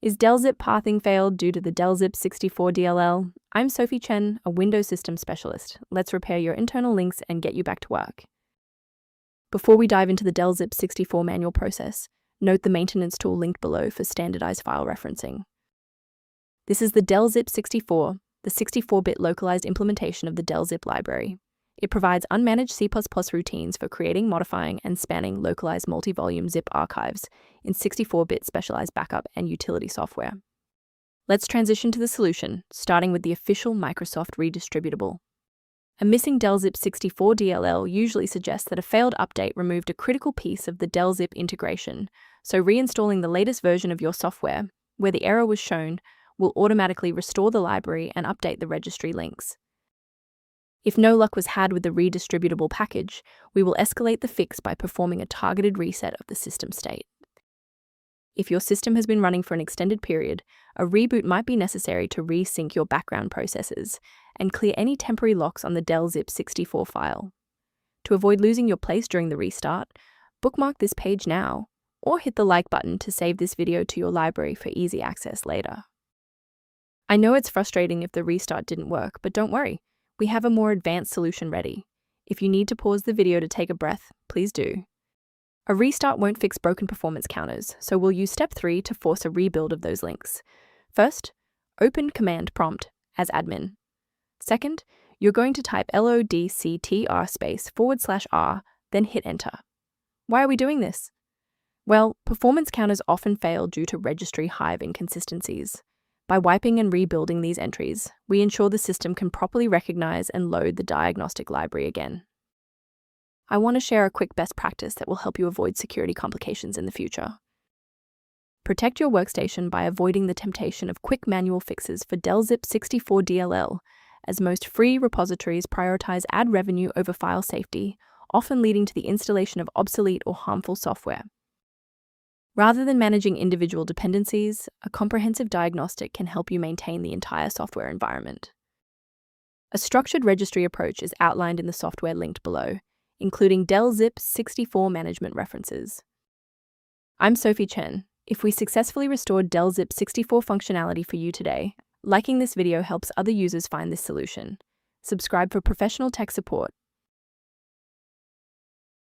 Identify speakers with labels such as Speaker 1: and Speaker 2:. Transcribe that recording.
Speaker 1: Is DelZip pathing failed due to the delzip64.dll? I'm Sophie Chen, a Windows system specialist. Let's repair your internal links and get you back to work. Before we dive into the delzip64 manual process, note the maintenance tool linked below for standardized file referencing. This is the delzip64, the 64-bit localized implementation of the DelZip library. It provides unmanaged C++ routines for creating, modifying, and spanning localized multi-volume zip archives in 64-bit specialized backup and utility software. Let's transition to the solution, starting with the official Microsoft redistributable. A missing delzip64.dll usually suggests that a failed update removed a critical piece of the DelZip integration, so reinstalling the latest version of your software, where the error was shown, will automatically restore the library and update the registry links. If no luck was had with the redistributable package, we will escalate the fix by performing a targeted reset of the system state. If your system has been running for an extended period, a reboot might be necessary to resync your background processes and clear any temporary locks on the delzip64 file. To avoid losing your place during the restart, bookmark this page now, or hit the like button to save this video to your library for easy access later. I know it's frustrating if the restart didn't work, but don't worry. We have a more advanced solution ready. If you need to pause the video to take a breath, please do. A restart won't fix broken performance counters, so we'll use step 3 to force a rebuild of those links. First, open command prompt as admin. Second, you're going to type locktr/r, then hit enter. Why are we doing this? Well, performance counters often fail due to registry hive inconsistencies. By wiping and rebuilding these entries, we ensure the system can properly recognize and load the diagnostic library again. I want to share a quick best practice that will help you avoid security complications in the future. Protect your workstation by avoiding the temptation of quick manual fixes for delzip64.dll, as most free repositories prioritize ad revenue over file safety, often leading to the installation of obsolete or harmful software. Rather than managing individual dependencies, a comprehensive diagnostic can help you maintain the entire software environment. A structured registry approach is outlined in the software linked below, including delzip64 management references. I'm Sophie Chen. If we successfully restored delzip64 functionality for you today, liking this video helps other users find this solution. Subscribe for professional tech support